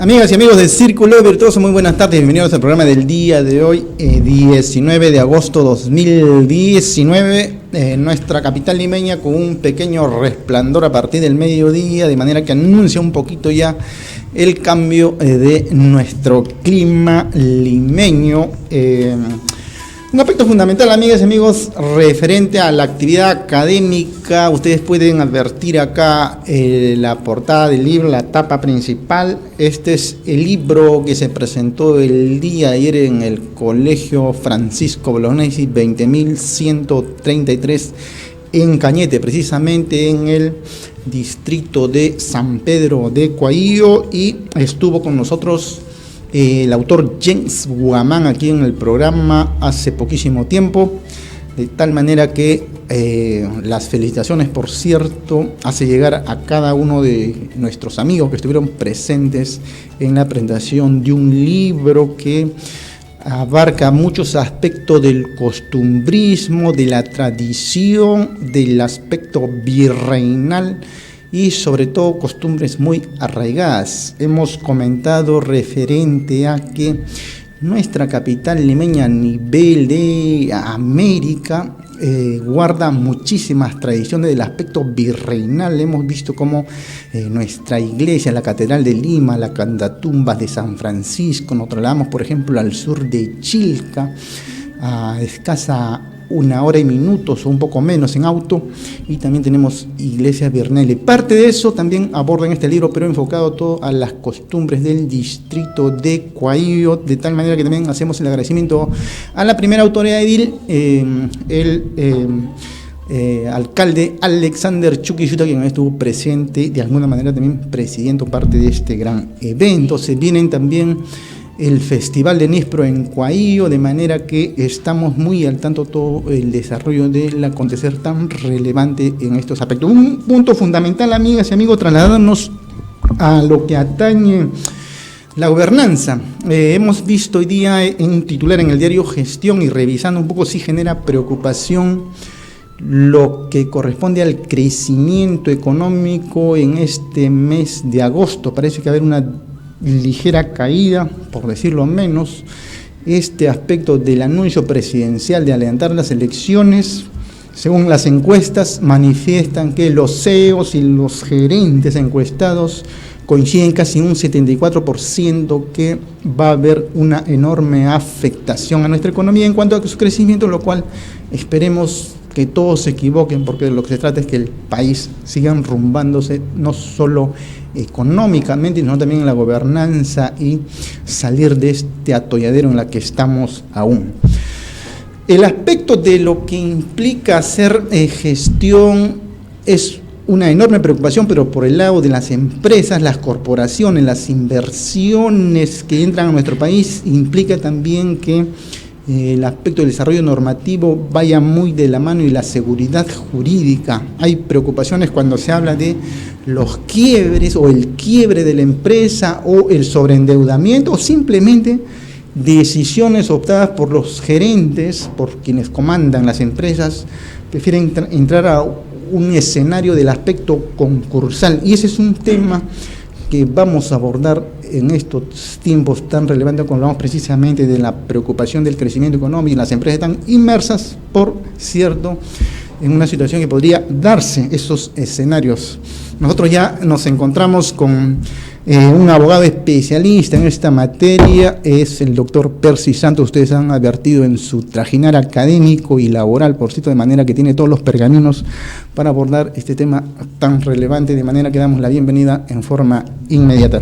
Amigas y amigos del Círculo Virtuoso, muy buenas tardes, bienvenidos al programa del día de hoy, 19 de agosto 2019, en nuestra capital limeña con un pequeño resplandor a partir del mediodía, de manera que anuncia un poquito ya el cambio de nuestro clima limeño. Un aspecto fundamental, amigas y amigos, referente a la actividad académica. Ustedes pueden advertir acá la portada del libro, la tapa principal. Este es el libro que se presentó el día de ayer en el Colegio Francisco Bolognesi 20.133 en Cañete, precisamente en el distrito de San Pedro de Coahuila, y estuvo con nosotros el autor James Guamán aquí en el programa hace poquísimo tiempo, de tal manera que las felicitaciones, por cierto, hace llegar a cada uno de nuestros amigos que estuvieron presentes en la presentación de un libro que abarca muchos aspectos del costumbrismo, de la tradición, del aspecto virreinal y sobre todo costumbres muy arraigadas. Hemos comentado referente a que nuestra capital limeña a nivel de América guarda muchísimas tradiciones del aspecto virreinal. Hemos visto cómo nuestra iglesia, la Catedral de Lima, la Candatumbas de San Francisco, nos trasladamos por ejemplo al sur de Chilca, a escasa 1 hora y minutos o un poco menos en auto, y también tenemos iglesias virreinales. Parte de eso también aborda en este libro, pero enfocado todo a las costumbres del distrito de Coahuila, de tal manera que también hacemos el agradecimiento a la primera autoridad edil, alcalde Alexander Chuquilluta, quien estuvo presente, de alguna manera también presidiendo parte de este gran evento. Se vienen también el Festival de Nispro en Coahuila, de manera que estamos muy al tanto de todo el desarrollo del acontecer tan relevante en estos aspectos. Un punto fundamental, amigas y amigos, trasladarnos a lo que atañe la gobernanza. Hemos visto hoy día en un titular en el diario Gestión, y revisando un poco, sí genera preocupación lo que corresponde al crecimiento económico en este mes de agosto. Parece que va a haber una ligera caída, por decirlo menos. Este aspecto del anuncio presidencial de adelantar las elecciones, según las encuestas, manifiestan que los CEOs y los gerentes encuestados coinciden casi un 74% que va a haber una enorme afectación a nuestra economía en cuanto a su crecimiento, lo cual esperemos que todos se equivoquen, porque de lo que se trata es que el país siga enrumbándose no solo económicamente, sino también en la gobernanza, y salir de este atolladero en la que estamos aún. El aspecto de lo que implica hacer gestión es una enorme preocupación, pero por el lado de las empresas, las corporaciones, las inversiones que entran a nuestro país, implica también que el aspecto del desarrollo normativo vaya muy de la mano, y la seguridad jurídica. Hay preocupaciones cuando se habla de los quiebres o el quiebre de la empresa o el sobreendeudamiento, o simplemente decisiones optadas por los gerentes, por quienes comandan las empresas, prefieren entrar a un escenario del aspecto concursal, y ese es un tema que vamos a abordar en estos tiempos tan relevantes, cuando hablamos precisamente de la preocupación del crecimiento económico, y las empresas están inmersas, por cierto, en una situación que podría darse esos escenarios. Nosotros ya nos encontramos con un abogado especialista en esta materia, es el doctor Percy Santos. Ustedes han advertido en su trajinar académico y laboral, por cierto, de manera que tiene todos los pergaminos para abordar este tema tan relevante, de manera que damos la bienvenida en forma inmediata.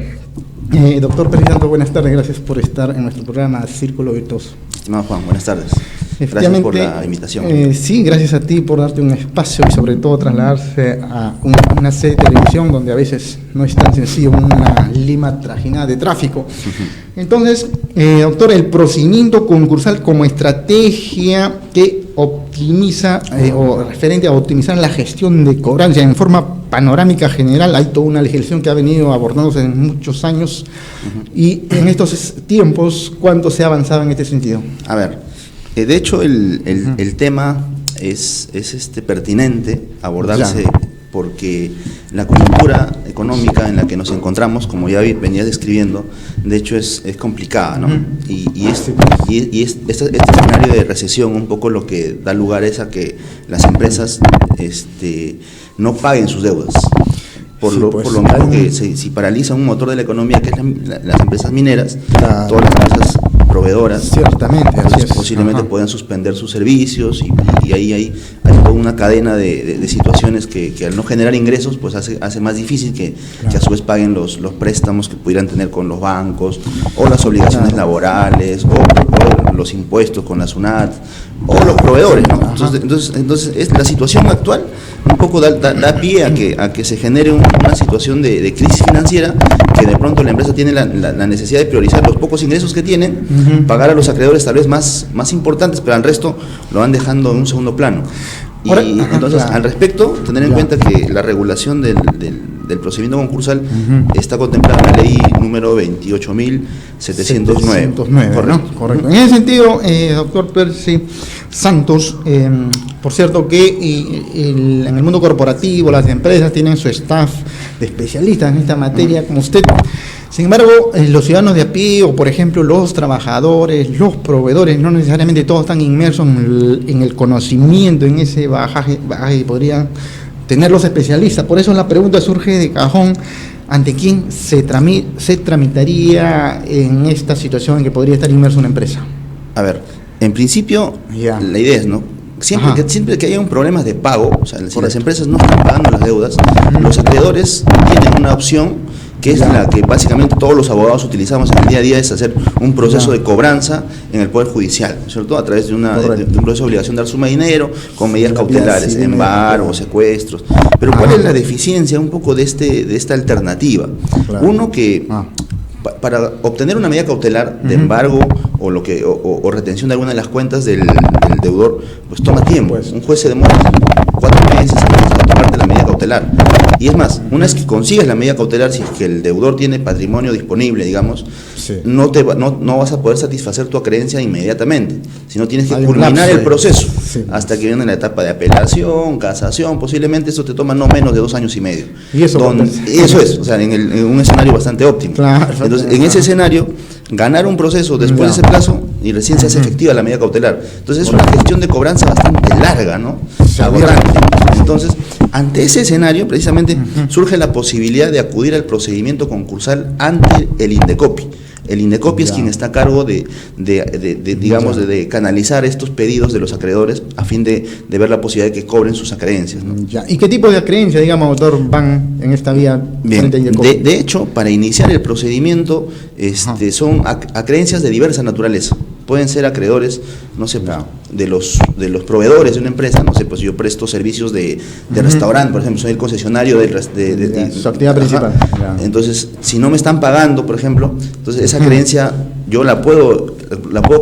Doctor Percy Santos, buenas tardes, gracias por estar en nuestro programa Círculo Virtuoso. Estimado Juan, buenas tardes. Gracias por la invitación. Sí, gracias a ti por darte un espacio, y sobre todo trasladarse a una serie de televisión donde a veces no es tan sencillo, una Lima trajinada de tráfico. Entonces, doctor, el procedimiento concursal como estrategia que optimiza o referente a optimizar la gestión de cobranza en forma panorámica general, hay toda una legislación que ha venido abordándose en muchos años, y en estos tiempos, ¿cuánto se ha avanzado en este sentido? A ver, de hecho el tema es pertinente abordarse porque la coyuntura económica en la que nos encontramos, como ya venías describiendo, de hecho es complicada, ¿no? Y este escenario de recesión un poco lo que da lugar es a que las empresas no paguen sus deudas. Por lo mismo que si paraliza un motor de la economía, que es las empresas mineras, todas las empresas proveedoras, ciertamente, entonces posiblemente puedan suspender sus servicios y ahí hay toda una cadena de situaciones que al no generar ingresos pues hace más difícil que a su vez paguen los préstamos que pudieran tener con los bancos, o las obligaciones laborales, o los impuestos con la SUNAT, o los proveedores, ¿no? Entonces la situación actual un poco da pie a que se genere una situación de crisis financiera, que de pronto la empresa tiene la necesidad de priorizar los pocos ingresos que tienen, pagar a los acreedores tal vez más importantes, pero al resto lo van dejando en un segundo plano. Y entonces, al respecto, tener en cuenta que la regulación del procedimiento concursal está contemplada en la ley número 28.709. Correcto. ¿No? Correcto. En ese sentido, doctor Percy Santos, por cierto que en el mundo corporativo las empresas tienen su staff de especialistas en esta materia, como usted. Sin embargo, los ciudadanos de a pie, o por ejemplo los trabajadores, los proveedores, no necesariamente todos están inmersos en el conocimiento, en ese bagaje que podrían tener los especialistas. Por eso la pregunta surge de cajón: ¿ante quién se tramitaría en esta situación en que podría estar inmersa una empresa? A ver, en principio, la idea es, ¿no? Siempre que haya un problema de pago, o sea, si las empresas no están pagando las deudas, los acreedores tienen una opción que es la que básicamente todos los abogados utilizamos en el día a día, es hacer un proceso de cobranza en el Poder Judicial, ¿no es cierto? A través de un proceso de obligación de dar suma de dinero, con medidas cautelares, embargos, secuestros. Pero ¿cuál es la deficiencia un poco de esta alternativa? Uno que para obtener una medida cautelar de embargo o retención de alguna de las cuentas del deudor, pues toma tiempo. Un juez se demora 4 meses a tomarte la medida cautelar. Y es más, una vez que consigues la medida cautelar, si es que el deudor tiene patrimonio disponible, digamos, no vas a poder satisfacer tu acreencia inmediatamente, sino tienes que culminar el proceso hasta que viene la etapa de apelación, casación. Posiblemente eso te toma no menos de 2 años y medio. Y eso es, o sea, en un escenario bastante óptimo. Entonces, en ese escenario, ganar un proceso después de ese plazo y recién se hace efectiva la medida cautelar. Entonces es una gestión de cobranza bastante larga, ¿no? Agotante. Entonces, ante ese escenario, precisamente, surge la posibilidad de acudir al procedimiento concursal ante el INDECOPI. El INDECOPI es quien está a cargo de canalizar estos pedidos de los acreedores a fin de ver la posibilidad de que cobren sus acreencias, ¿no? ¿Y qué tipo de acreencias, digamos, doctor, van en esta vía? Bien, de hecho, para iniciar el procedimiento, son acreencias de diversa naturaleza. Pueden ser acreedores, no sé, de los proveedores de una empresa, no sé, pues yo presto servicios de restaurante, por ejemplo, soy el concesionario de su actividad principal. Entonces, si no me están pagando, por ejemplo, entonces esa creencia yo la puedo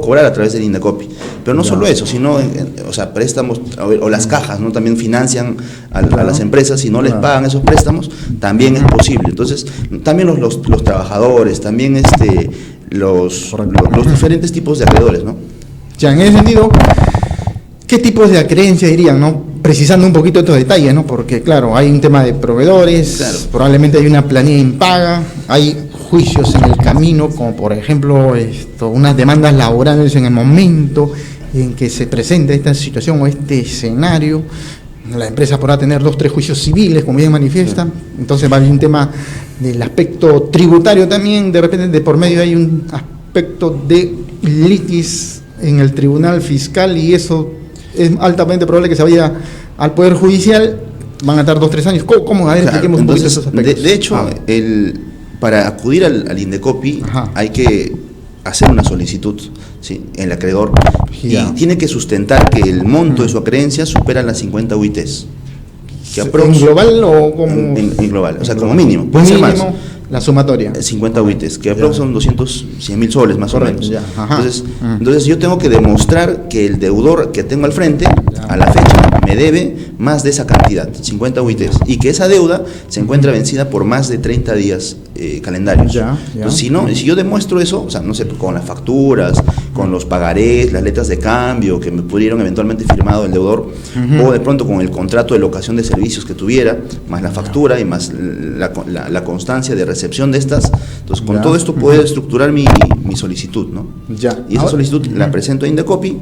cobrar a través del INDECOPI. Pero no solo eso, sino, o sea, préstamos, o las cajas, ¿no? También financian a las empresas. Si no les pagan esos préstamos, también es posible. Entonces, también los trabajadores, también los diferentes tipos de acreedores, ¿no? Ya, en ese sentido, ¿qué tipos de acreencias dirían, no? Precisando un poquito estos detalles, ¿no? Porque, claro, hay un tema de proveedores, probablemente hay una planilla impaga, hay juicios en el camino, como por ejemplo unas demandas laborales en el momento en que se presenta esta situación o este escenario. La empresa podrá tener 2 o 3 juicios civiles, como bien manifiesta. Entonces va a haber un tema del aspecto tributario también. De repente, de por medio hay un aspecto de litis en el tribunal fiscal, y eso es altamente probable que se vaya al Poder Judicial. Van a estar 2 o 3 años. ¿Cómo? A ver, expliquemos un poquito esos aspectos. De hecho, para acudir al INDECOPI hay que hacer una solicitud, ¿sí?, el acreedor, y tiene que sustentar que el monto de su acreencia supera las 50 UITs. ¿En global o como? En global, o sea, como mínimo. Puede ser más. La sumatoria. 50 UITs, que aproximadamente son 100.000 soles más o menos. Entonces yo tengo que demostrar que el deudor que tengo al frente, a la fecha, me debe más de esa cantidad, 50 UITs, y que esa deuda se encuentra vencida por más de 30 días calendarios. Entonces, si yo demuestro eso, o sea, no sé, con las facturas, con los pagarés, las letras de cambio que me pudieron eventualmente firmado el deudor, o de pronto con el contrato de locación de servicios que tuviera, más la factura y más la constancia de recepción de estas. Entonces, con todo esto puedo estructurar mi solicitud, ¿no? Y esa solicitud la presento a Indecopi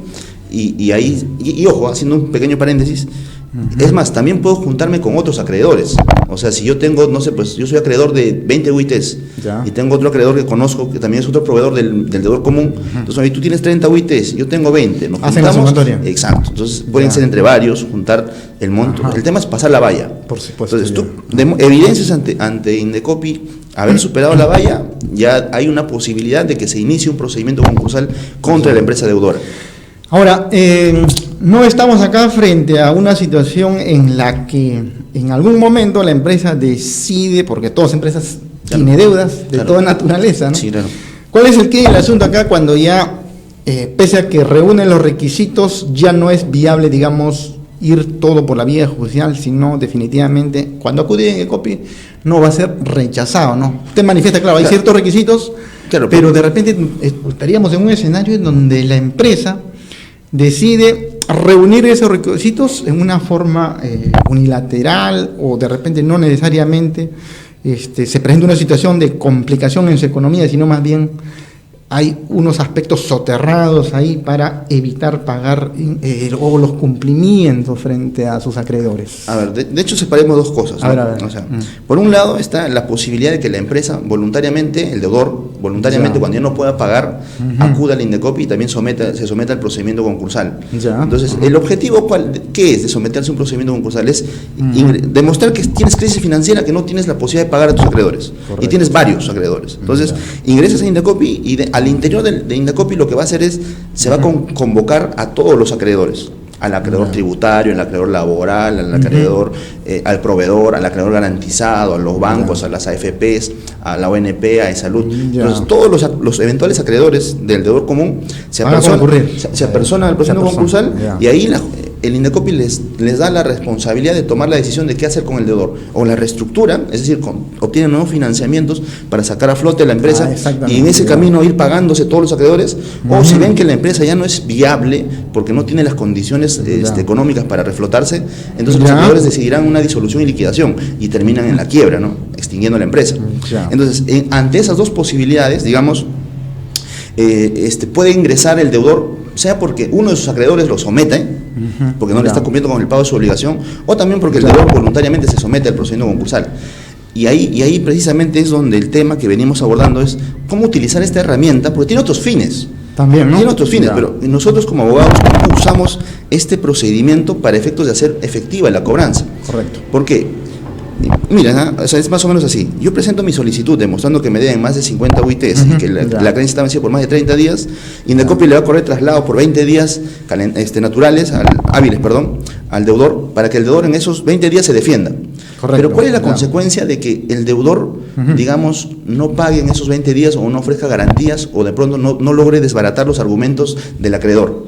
y ahí, y ojo, haciendo un pequeño paréntesis, es más, también puedo juntarme con otros acreedores. O sea, si yo tengo, no sé, pues yo soy acreedor de 20 UITs y tengo otro acreedor que conozco que también es otro proveedor del deudor común. Entonces, oye, tú tienes 30 UITs, yo tengo 20. Nos juntamos. Exacto. Entonces, pueden ser entre varios, juntar el monto. El tema es pasar la valla. Por supuesto. Entonces, tú evidencias ante Indecopi haber superado la valla, ya hay una posibilidad de que se inicie un procedimiento concursal contra la empresa deudora. Ahora, no estamos acá frente a una situación en la que en algún momento la empresa decide, porque todas las empresas tienen deudas de toda naturaleza, ¿no? Sí, claro. ¿Cuál es el asunto acá cuando ya, pese a que reúnen los requisitos, ya no es viable, digamos, ir todo por la vía judicial, sino definitivamente, cuando acude a Indecopi, no va a ser rechazado, ¿no? Usted manifiesta, claro, hay ciertos requisitos, pero de repente estaríamos en un escenario en donde la empresa decide reunir esos requisitos en una forma unilateral, o de repente no necesariamente se presenta una situación de complicación en su economía, sino más bien hay unos aspectos soterrados ahí para evitar pagar o los cumplimientos frente a sus acreedores. A ver, de hecho separemos dos cosas, ¿no? A ver. O sea, por un lado está la posibilidad de que la empresa voluntariamente, el deudor voluntariamente, cuando ya no pueda pagar, acuda al Indecopi y también se someta al procedimiento concursal. Entonces, el objetivo, ¿qué es de someterse a un procedimiento concursal? Es demostrar que tienes crisis financiera, que no tienes la posibilidad de pagar a tus acreedores. Correcto. Y tienes varios acreedores. Entonces, ingresas a Indecopi y al interior de Indecopi lo que va a hacer es, se va a convocar a todos los acreedores, al acreedor tributario, al acreedor laboral, al acreedor, al proveedor, al acreedor garantizado, a los bancos, a las AFPs, a la ONP, a Salud. Entonces, todos los eventuales acreedores del deudor común se apersonan al procedimiento concursal y ahí el Indecopi les da la responsabilidad de tomar la decisión de qué hacer con el deudor, o la reestructura, es decir, obtienen nuevos financiamientos para sacar a flote la empresa y en ese camino ir pagándose todos los acreedores, o si ven que la empresa ya no es viable porque no tiene las condiciones económicas para reflotarse, entonces los acreedores decidirán una disolución y liquidación y terminan en la quiebra, ¿no? Extinguiendo la empresa. Entonces, ante esas dos posibilidades, digamos, puede ingresar el deudor, sea porque uno de sus acreedores lo somete, porque no le está cumpliendo con el pago de su obligación, o también porque el deudor voluntariamente se somete al procedimiento concursal. Y ahí precisamente es donde el tema que venimos abordando es cómo utilizar esta herramienta, porque tiene otros fines. También, ¿no? Tiene otros fines, pero nosotros como abogados, ¿cómo usamos este procedimiento para efectos de hacer efectiva la cobranza? Correcto. ¿Por qué? Mira, o sea, es más o menos así. Yo presento mi solicitud demostrando que me deben más de 50 UITs y que la creencia está vencida por más de 30 días, y Indecopi le va a correr traslado por 20 días naturales, hábiles, al deudor, para que el deudor en esos 20 días se defienda. Correcto. Pero ¿cuál es la consecuencia de que el deudor, digamos, no pague en esos 20 días, o no ofrezca garantías, o de pronto no logre desbaratar los argumentos del acreedor?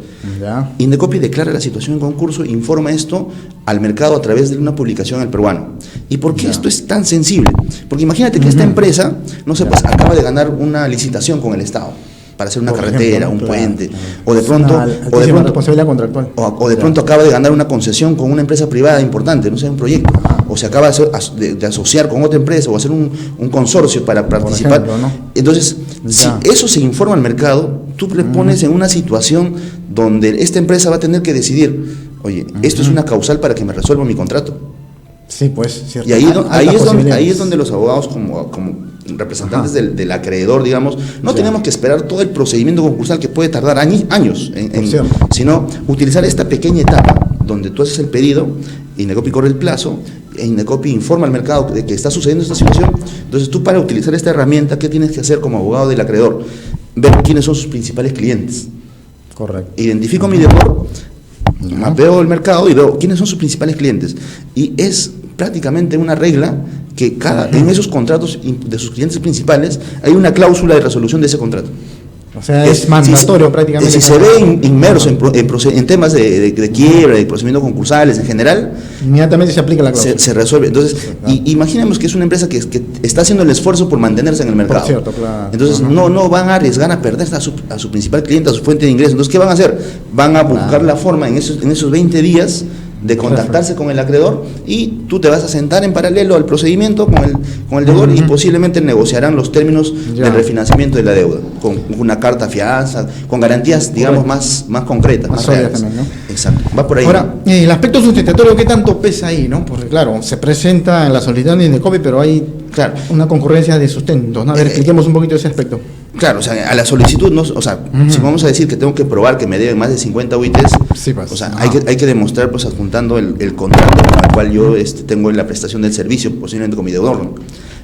Indecopi declara la situación en concurso, informa esto al mercado a través de una publicación en El Peruano. ¿Y por qué esto es tan sensible? Porque imagínate que esta empresa, no sé, pues acaba de ganar una licitación con el Estado para hacer una carretera, un puente, o de pronto responsabilidad contractual. O de pronto acaba de ganar una concesión con una empresa privada importante, no sé, un proyecto, o se acaba de asociar con otra empresa, o hacer un consorcio para participar. Por ejemplo, ¿no? Entonces, si eso se informa al mercado, tú le pones en una situación donde esta empresa va a tener que decidir, oye, esto es una causal para que me resuelva mi contrato. Sí, pues, cierto. Y ahí es donde los abogados, como representantes del acreedor, digamos, no tenemos que esperar todo el procedimiento concursal que puede tardar años, sino utilizar esta pequeña etapa donde tú haces el pedido, Indecopi corre el plazo, Indecopi informa al mercado de que está sucediendo esta situación. Entonces tú, para utilizar esta herramienta, ¿qué tienes que hacer como abogado del acreedor? Ver quiénes son sus principales clientes. Correcto. Identifico a mi deudor, mapeo el mercado y veo quiénes son sus principales clientes. Y es prácticamente una regla que en esos contratos de sus clientes principales hay una cláusula de resolución de ese contrato. O sea, es mandatorio prácticamente. Si se ve inmerso en temas de quiebra, de procedimientos concursales en general, inmediatamente se aplica la cláusula. Se resuelve. Entonces, imaginemos que es una empresa que está haciendo el esfuerzo por mantenerse en el mercado. Por cierto, claro. Entonces, no van a arriesgar a perder a su principal cliente, a su fuente de ingresos. Entonces, ¿qué van a hacer? Van a buscar la forma en esos 20 días de contactarse con el acreedor, y tú te vas a sentar en paralelo al procedimiento con el deudor, y posiblemente negociarán los términos del refinanciamiento de la deuda, con una carta fianza, con garantías, digamos, más concretas, más reales. También, ¿no? Exacto, va por ahí. Ahora, el aspecto sustentatorio, ¿qué tanto pesa ahí, no? Porque claro, se presenta en la solicitud de Indecopi, pero hay una concurrencia de sustentos, ¿no? A ver, expliquemos un poquito ese aspecto. Claro, o sea, a la solicitud, no, o sea, si vamos a decir que tengo que probar que me deben más de 50 UITs, sí, pues, o sea, hay que demostrar, pues, adjuntando el contrato con el cual yo tengo la prestación del servicio, posiblemente con mi deudor, ¿no?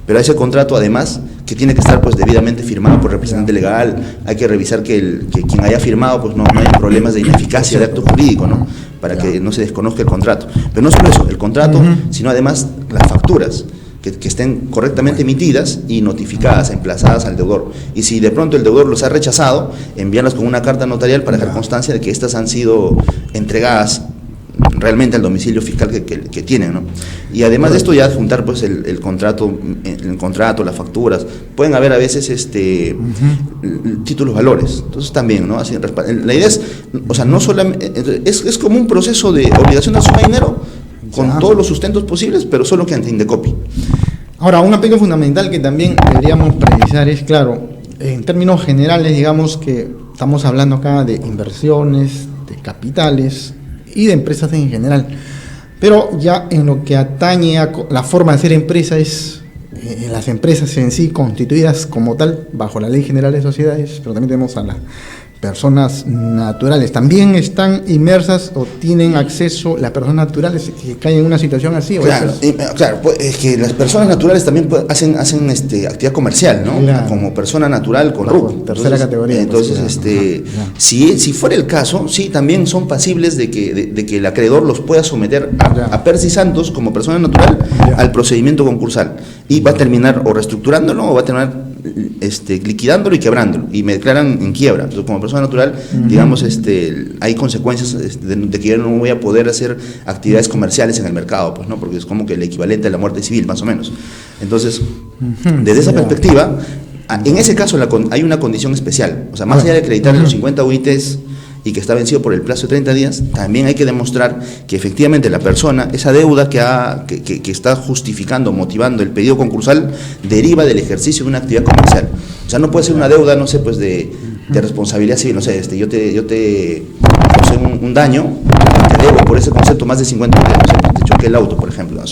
Pero ese contrato, además, que tiene que estar, pues, debidamente firmado por representante legal, hay que revisar que quien haya firmado, pues, no haya problemas de ineficacia de acto jurídico, ¿no? Para que no se desconozca el contrato. Pero no solo eso, el contrato, sino además las facturas, que estén correctamente emitidas y notificadas, emplazadas al deudor. Y si de pronto el deudor los ha rechazado, enviarlas con una carta notarial para dejar constancia de que estas han sido entregadas realmente al domicilio fiscal que tienen, ¿no? Y además de esto, ya adjuntar, pues, el contrato, las facturas. Pueden haber a veces títulos valores. Entonces también, ¿no? Así, la idea es, o sea, no solamente es como un proceso de obligación de suma de dinero, con todos los sustentos posibles, pero solo que ante Indecopi. Ahora, un aspecto fundamental que también deberíamos precisar es, claro, en términos generales, digamos que estamos hablando acá de inversiones, de capitales y de empresas en general, pero ya en lo que atañe a la forma de hacer empresa es las empresas en sí constituidas como tal bajo la Ley General de Sociedades, pero también tenemos a las personas naturales. ¿También están inmersas o tienen acceso las personas naturales que caen en una situación así? Claro, claro, pues, es que las personas naturales también hacen actividad comercial, ¿no? Claro. Como persona natural con RUC. Tercera categoría. Entonces, si fuera el caso, sí, también son pasibles de que el acreedor los pueda someter a Percy Santos como persona natural al procedimiento concursal, y va a terminar o reestructurándolo o va a terminar liquidándolo y quebrándolo, y me declaran en quiebra. Entonces, como persona natural, digamos, hay consecuencias de que yo no voy a poder hacer actividades comerciales en el mercado, pues, ¿no? Porque es como que el equivalente a la muerte civil, más o menos. Entonces, desde esa perspectiva, en ese caso hay una condición especial. O sea, más allá de acreditar los 50 UITs y que está vencido por el plazo de 30 días, también hay que demostrar que efectivamente la persona, esa deuda que está justificando, motivando el pedido concursal, deriva del ejercicio de una actividad comercial. O sea, no puede ser una deuda, no sé, pues de responsabilidad civil, no sé, yo te causé un daño, te debo por ese concepto más de 50 días, no sé, te choqué el auto, por ejemplo,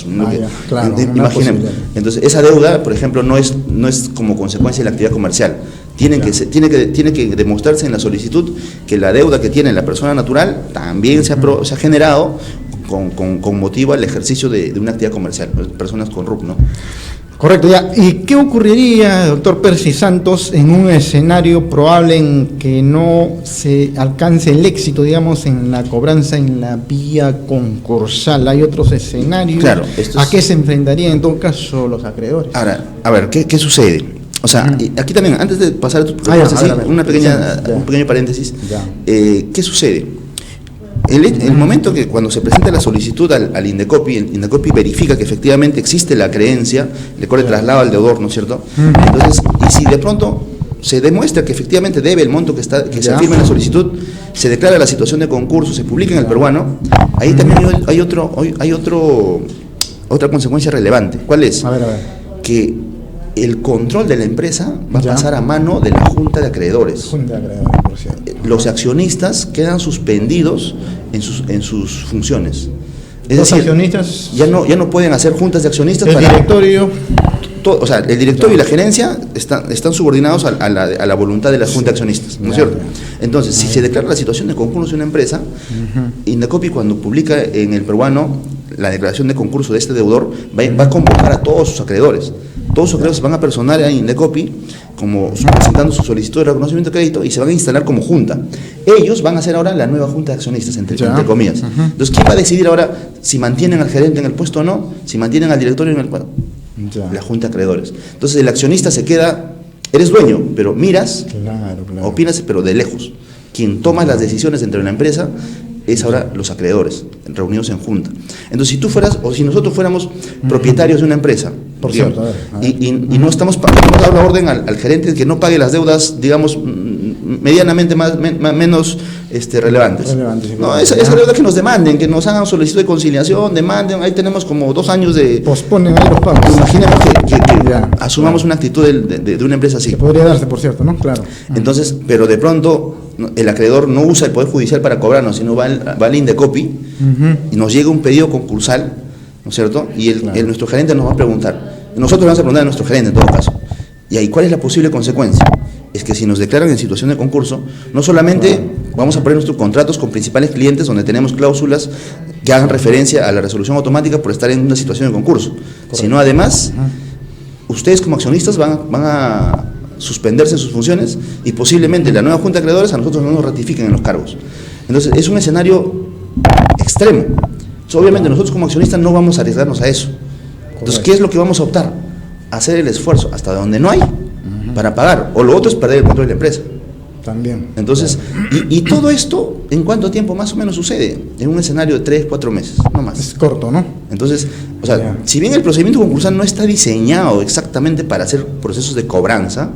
claro, imaginemos. Entonces, esa deuda, por ejemplo, no es como consecuencia de la actividad comercial. Tiene que demostrarse en la solicitud que la deuda que tiene la persona natural también se ha generado con motivo al ejercicio de una actividad comercial, personas con RUC, ¿no? Correcto, ya. ¿Y qué ocurriría, doctor Percy Santos, en un escenario probable en que no se alcance el éxito, digamos, en la cobranza en la vía concursal? ¿Hay otros escenarios? Claro. ¿A qué se enfrentarían en todo caso los acreedores? Ahora, a ver, ¿qué sucede? O sea, aquí también, antes de pasar a tu un pequeño paréntesis, ¿qué sucede? El momento que cuando se presenta la solicitud al Indecopi, el Indecopi verifica que efectivamente existe la creencia, le corre traslado al deudor, ¿no es cierto? Entonces, y si de pronto se demuestra que efectivamente debe el monto que se afirma en la solicitud, se declara la situación de concurso, se publica en el peruano, ahí también hay otra consecuencia relevante. ¿Cuál es? A ver. Que el control de la empresa va a pasar a mano de la Junta de Acreedores. Por cierto. Los accionistas quedan suspendidos en sus funciones. Es los decir, accionistas ya no pueden hacer juntas de accionistas. El directorio. O sea, el directorio y la gerencia están subordinados a la voluntad de la Junta de Accionistas, ¿no es cierto? Entonces, si se declara la situación de concurso de una empresa, Indecopi, cuando publica en el peruano la declaración de concurso de este deudor, va a convocar a todos sus acreedores. Todos sus acreedores se van a personar en Indecopi como presentando su solicitud de reconocimiento de crédito, y se van a instalar como junta. Ellos van a ser ahora la nueva junta de accionistas, entre comillas. Entonces, ¿quién va a decidir ahora si mantienen al gerente en el puesto o no? Si mantienen al directorio en el puesto. La junta de acreedores. Entonces, el accionista se queda eres dueño, pero miras, Claro. opinas, pero de lejos. Quien toma las decisiones dentro de la empresa es ahora los acreedores, reunidos en junta. Entonces, si tú fueras, o si nosotros fuéramos propietarios de una empresa, Por digamos, cierto, a ver. y no estamos hemos dado la orden al gerente que no pague las deudas, digamos, medianamente menos relevantes. Sí, No, claro. esa deuda que nos demanden, que nos hagan solicitud de conciliación, demanden, ahí tenemos como 2 años de... Posponen ahí los pagos. Imaginemos que Ya, asumamos una actitud de una empresa así. Que podría darse, por cierto, ¿no? Claro. Entonces, pero de pronto el acreedor no usa el Poder Judicial para cobrarnos, sino va al Indecopi y nos llega un pedido concursal, ¿no es cierto? Y nuestro gerente nos va a preguntar, nosotros vamos a preguntar a nuestro gerente en todo caso, y ahí, ¿cuál es la posible consecuencia? Es que si nos declaran en situación de concurso, no solamente vamos a poner nuestros contratos con principales clientes donde tenemos cláusulas que hagan referencia a la resolución automática por estar en una situación de concurso, sino además, ustedes como accionistas van a suspenderse sus funciones y posiblemente la nueva Junta de Acreedores a nosotros no nos ratifiquen en los cargos. Entonces, es un escenario extremo. Entonces, obviamente, nosotros como accionistas no vamos a arriesgarnos a eso. Entonces, ¿qué es lo que vamos a optar? Hacer el esfuerzo hasta donde no hay para pagar, o lo otro es perder el control de la empresa. También. Entonces, y todo esto, ¿en cuánto tiempo más o menos sucede? En un escenario de 3, 4 meses, no más. Es corto, ¿no? Entonces, o sea, Ya. si bien el procedimiento concursal no está diseñado exactamente para hacer procesos de cobranza,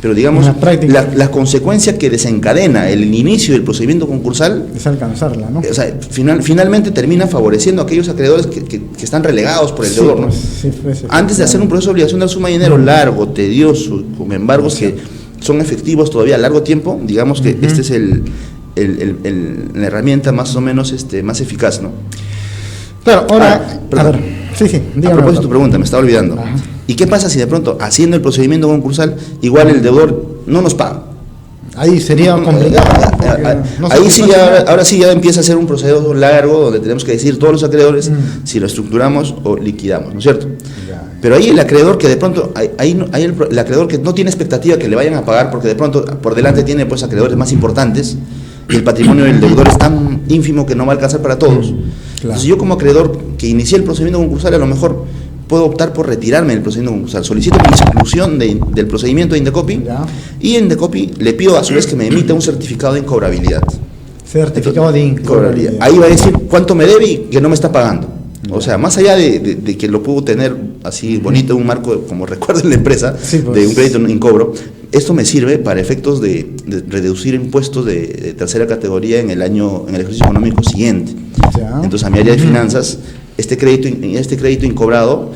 pero digamos, En la práctica. la consecuencia que desencadena el inicio del procedimiento concursal, Es alcanzarla, ¿no? o sea, finalmente termina favoreciendo a aquellos acreedores que están relegados por el Sí, deudor, ¿no? pues, sí, pues, Antes de hacer un proceso de obligación de suma de dinero largo, tedioso, con embargos que son efectivos todavía a largo tiempo, digamos que este es la herramienta más o menos más eficaz, ¿no? Claro, ahora, perdón. a ver, sí, A dígame. propósito de tu pregunta, me estaba olvidando. Ajá. ¿Y qué pasa si de pronto, haciendo el procedimiento concursal, igual el deudor no nos paga? Ahí sería complicado. porque no sé Ahí qué sí pasa. ahora sí ya empieza a ser un proceso largo donde tenemos que decir todos los acreedores si lo estructuramos o liquidamos, ¿no es cierto? Ya. Pero ahí el acreedor que de pronto, el acreedor que no tiene expectativa que le vayan a pagar porque de pronto por delante tiene pues acreedores más importantes y el patrimonio del deudor es tan ínfimo que no va a alcanzar para todos. Entonces yo como acreedor que inicié el procedimiento concursal a lo mejor puedo optar por retirarme del procedimiento concursal. Solicito mi exclusión del procedimiento de Indecopi Ya. y en Indecopi le pido a su vez que me emita un certificado de incobrabilidad. Certificado de incobrabilidad. Ahí va a decir cuánto me debe y que no me está pagando. O sea, más allá de que lo puedo tener así bonito en un marco, como recuerda en la empresa, Sí, pues. de un crédito en cobro, esto me sirve para efectos de reducir impuestos de tercera categoría en el ejercicio económico siguiente. Ya. Entonces, a mi área de finanzas, este crédito incobrado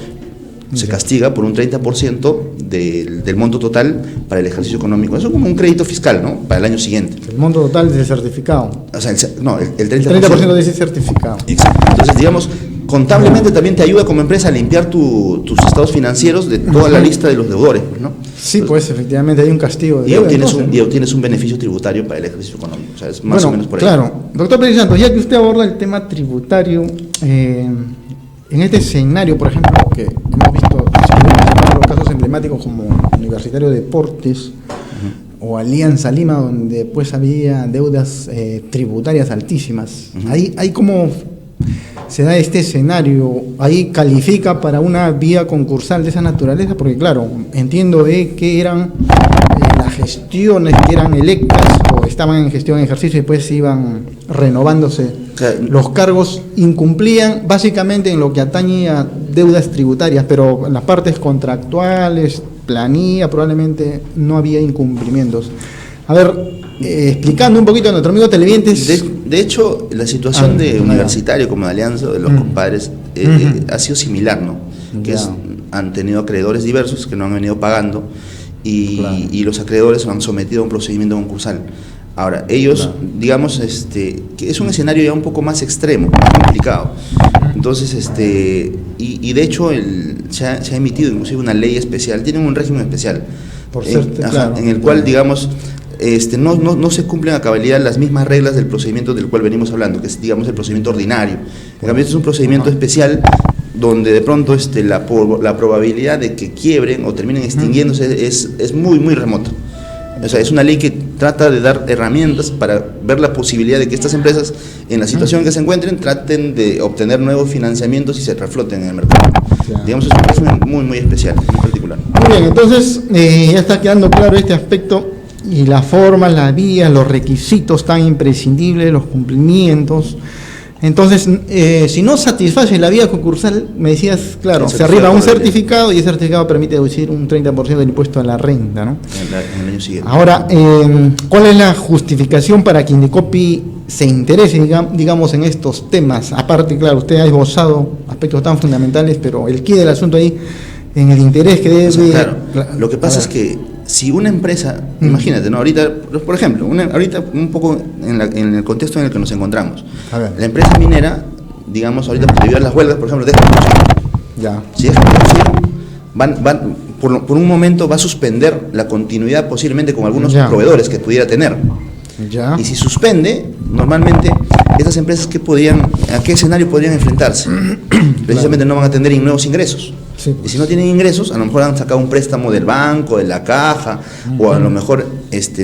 se castiga por un 30% del monto total para el ejercicio económico. Eso es como un crédito fiscal, ¿no? Para el año siguiente. El monto total de ese certificado. O sea, el 30%. El 30% de ese certificado. Exacto. Entonces, digamos, contablemente también te ayuda como empresa a limpiar tus estados financieros de toda la lista de los deudores, ¿no? Sí, pues efectivamente hay un castigo de Y deuda, obtienes, entonces, y obtienes un beneficio tributario para el ejercicio económico. O sea, es más bueno, o menos por ahí. claro. Doctor Pérez Santos, ya que usted aborda el tema tributario, en este escenario, por ejemplo, que hemos visto los casos emblemáticos como Universitario de Deportes o Alianza Lima, donde pues había deudas tributarias altísimas. Ahí como se da este escenario, ahí califica para una vía concursal de esa naturaleza, porque claro, entiendo que eran las gestiones que eran electas o estaban en gestión en ejercicio y después iban renovándose. O sea, Los cargos incumplían básicamente en lo que atañe a deudas tributarias, pero en las partes contractuales, planilla, probablemente no había incumplimientos. A ver, explicando un poquito a nuestro amigo televidentes. De hecho, la situación de Universitario como de Alianza, de los compadres, ha sido similar, ¿no? Que han tenido acreedores diversos que no han venido pagando y los acreedores han sometido a un procedimiento concursal. Ahora, ellos, digamos, que es un escenario ya un poco más extremo, más complicado. Entonces, y de hecho se ha emitido inclusive una ley especial, tienen un régimen especial, Por ser, claro, en el cual, digamos, no se cumplen a cabalidad las mismas reglas del procedimiento del cual venimos hablando, que es, digamos, el procedimiento ordinario. En cambio, este es un procedimiento especial donde de pronto la probabilidad de que quiebren o terminen extinguiéndose es muy, muy remota. O sea, es una ley que trata de dar herramientas para ver la posibilidad de que estas empresas, en la situación en que se encuentren, traten de obtener nuevos financiamientos y se refloten en el mercado. Claro. Digamos, es un régimen muy, muy especial, muy particular. claro. Muy bien, entonces ya está quedando claro este aspecto y la forma, las vías, los requisitos tan imprescindibles, los cumplimientos. Entonces, si no satisface la vía concursal, me decías, claro, se arriba un certificado y ese certificado permite deducir un 30% del impuesto a la renta, ¿no? En el año siguiente. Ahora, ¿cuál es la justificación para que Indecopi se interese, digamos, en estos temas? Aparte, claro, usted ha esbozado aspectos tan fundamentales, pero el quid del asunto ahí, en el interés que debe... O sea, claro, lo que pasa es que si una empresa, imagínate, ¿no? Ahorita, por ejemplo, ahorita un poco en el contexto en el que nos encontramos, la empresa minera, digamos, ahorita debido a las huelgas, por ejemplo, deja de producir. Ya. Si deja de producir, por un momento va a suspender la continuidad posiblemente con algunos proveedores que pudiera tener. Ya. Y si suspende, normalmente estas empresas ¿a qué escenario podrían enfrentarse? Precisamente no van a tener nuevos ingresos. Sí, pues. Y si no tienen ingresos, a lo mejor han sacado un préstamo del banco, de la caja, o a lo mejor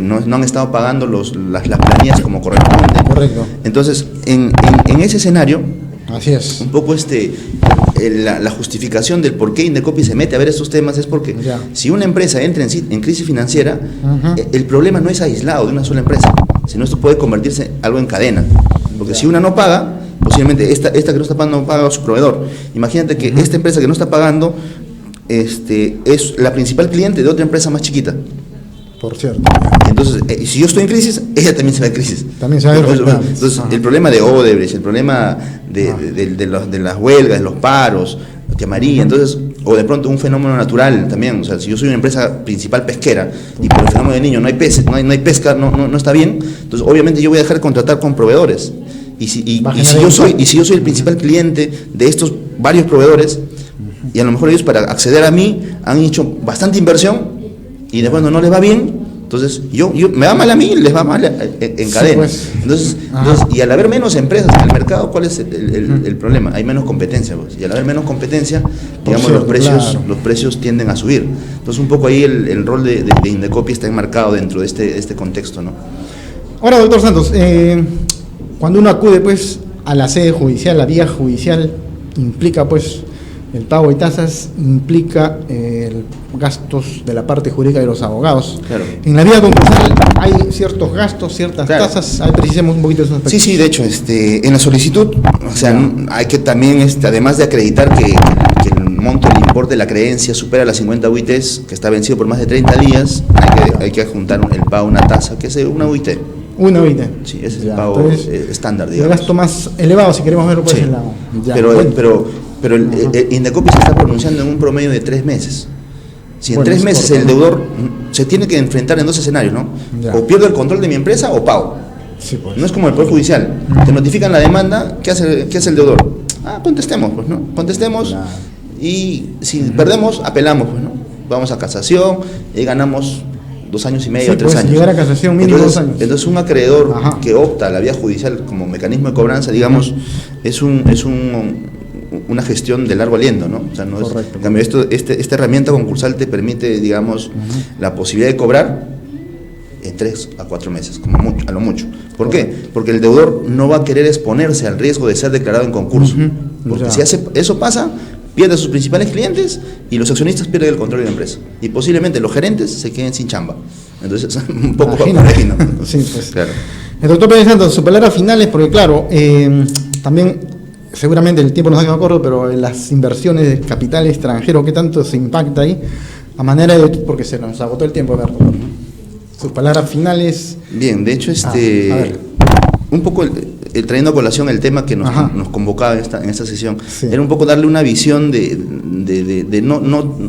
no han estado pagando las planillas como corresponde. Correcto. Entonces, en ese escenario, así es. un poco la justificación del por qué Indecopi se mete a ver estos temas es porque si una empresa entra en crisis financiera, el problema no es aislado de una sola empresa, sino esto puede convertirse en algo en cadena. Porque si una no paga, posiblemente esta que no está pagando no paga a su proveedor. Imagínate que esta empresa que no está pagando es la principal cliente de otra empresa más chiquita. Por cierto. Entonces, si yo estoy en crisis, ella también se va en crisis. También se va a ver. Entonces, el problema de Odebrecht, el problema de las huelgas, de los paros, que María, entonces, o de pronto un fenómeno natural también. O sea, si yo soy una empresa principal pesquera y por el fenómeno del niño no hay peces, no hay pesca, no está bien, entonces obviamente yo voy a dejar de contratar con proveedores. Y si yo soy el principal cliente de estos varios proveedores, y a lo mejor ellos para acceder a mí han hecho bastante inversión y después no les va bien, entonces me va mal a mí, les va mal en cadena. Pues. Entonces, y al haber menos empresas en el mercado, ¿cuál es el problema? Hay menos competencia, pues. Y al haber menos competencia, digamos, los precios tienden a subir. Entonces, un poco ahí el rol de Indecopi está enmarcado dentro de este contexto, ¿no? Ahora, doctor Santos, cuando uno acude pues a la sede judicial, la vía judicial implica pues el pago de tasas, implica gastos de la parte jurídica de los abogados. Claro. En la vía concursal hay ciertos gastos, ciertas tasas. Ahí precisemos un poquito de esos aspectos. Sí, de hecho, en la solicitud, o sea, hay que también, además de acreditar que el monto, el importe de la creencia supera las 50 UITs, que está vencido por más de 30 días, hay que adjuntar el pago de una tasa, que es una UIT. Una UIT. Sí, ese es el pago estándar, digamos. El gasto más elevado, si queremos verlo por ese lado. Pero el Indecopi se está pronunciando en un promedio de 3 meses. Si en 3 meses el deudor se tiene que enfrentar en 2 escenarios, ¿no? O pierdo el control de mi empresa o pago. Sí, pues. No es como el Poder Judicial. Te notifican la demanda, ¿qué hace el deudor? Contestemos, pues, ¿no? Contestemos y si perdemos, apelamos, pues, ¿no? Vamos a casación y ganamos 2 años y medio, 3 años. Llegar a casación mínimo 2 años. Entonces un acreedor que opta a la vía judicial como mecanismo de cobranza, digamos, es una gestión de largo aliento, ¿no? O sea, no es, en cambio, esta herramienta concursal te permite, digamos, la posibilidad de cobrar en 3 a 4 meses, a lo mucho. ¿Por qué? Porque el deudor no va a querer exponerse al riesgo de ser declarado en concurso. Porque si eso pasa, pierde a sus principales clientes y los accionistas pierden el control de la empresa. Y posiblemente los gerentes se queden sin chamba. Entonces, un poco por ahí, ¿no? Sí, pues. Claro. El doctor Pérez Santos, sus palabras finales, porque claro, también seguramente el tiempo nos da corto, pero las inversiones de capital extranjero, ¿qué tanto se impacta ahí? A manera de, porque se nos agotó el tiempo, doctor, ¿no? Sus palabras finales. Bien, de hecho, un poco trayendo a colación el tema que nos convocaba en esta sesión, era un poco darle una visión de no,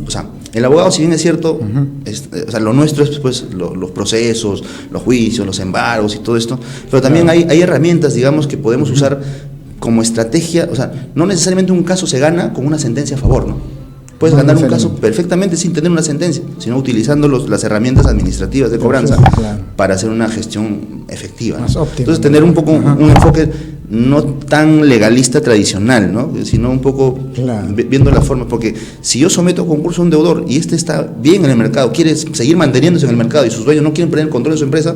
o sea, el abogado, si bien es cierto, o sea, lo nuestro es pues los procesos, los juicios, los embargos y todo esto, pero también hay herramientas, digamos, que podemos usar como estrategia. O sea, no necesariamente un caso se gana con una sentencia a favor, ¿no? Puedes ganar un caso perfectamente sin tener una sentencia, sino utilizando las herramientas administrativas de cobranza para hacer una gestión efectiva, ¿no? Entonces, tener un poco un enfoque no tan legalista tradicional, ¿no? Sino un poco viendo la forma, porque si yo someto a concurso a un deudor y está bien en el mercado, quiere seguir manteniéndose en el mercado y sus dueños no quieren perder el control de su empresa,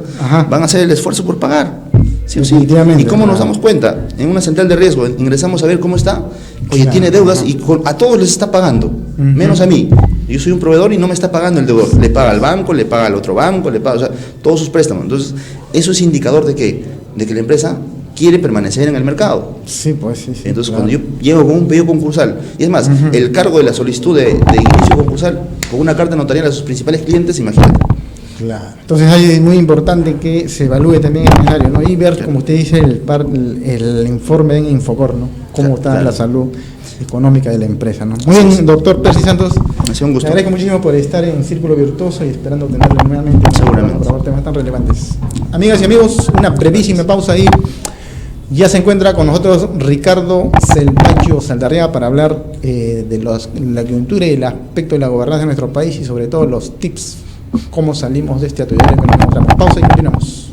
van a hacer el esfuerzo por pagar. Sí o sí. Definitivamente. ¿Y cómo nos damos cuenta? En una central de riesgo ingresamos a ver cómo está. Oye, Claro, tiene deudas ajá. y a todos les está pagando, menos a mí. Yo soy un proveedor y no me está pagando el deudor. Le paga al banco, le paga al otro banco, le paga, o sea, todos sus préstamos. Entonces, eso es indicador de que la empresa quiere permanecer en el mercado. Sí, pues sí. Entonces, claro. cuando yo llego con un pedido concursal, y es más, el cargo de la solicitud de inicio concursal, con una carta notarial a sus principales clientes, imagínate. Claro. Entonces ahí es muy importante que se evalúe también el escenario, ¿no? Y ver, como usted dice, el informe en Infocor, ¿no? Cómo está la salud económica de la empresa, ¿no? Muy bien, doctor Percy Santos. Ha sido un gusto. Le agradezco muchísimo por estar en Círculo Virtuoso y esperando tenerlo nuevamente. Seguramente. Para temas tan relevantes. Amigas y amigos, una brevísima pausa ahí. Ya se encuentra con nosotros Ricardo Selvaggio Saldarriaga para hablar de la coyuntura y el aspecto de la gobernanza de nuestro país y sobre todo los tips, cómo salimos de este atolladero que nos encontramos. Pausa y continuamos.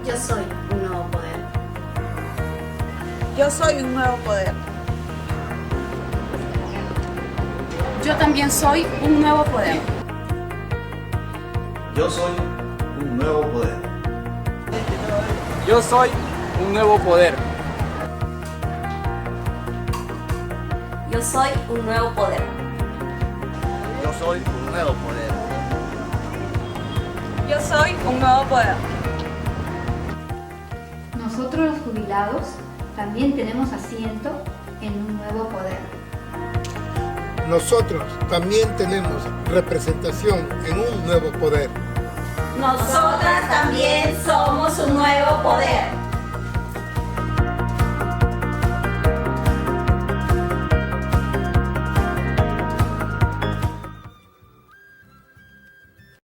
Yo soy un nuevo poder. Yo soy un nuevo poder. Yo también soy un nuevo poder. Yo soy un nuevo poder. Yo soy un nuevo poder. Yo soy un nuevo poder. Yo soy un nuevo poder. Yo soy un nuevo poder. Nosotros los jubilados también tenemos asiento en un nuevo poder. Nosotros también tenemos representación en un nuevo poder. Nosotras también somos un nuevo poder.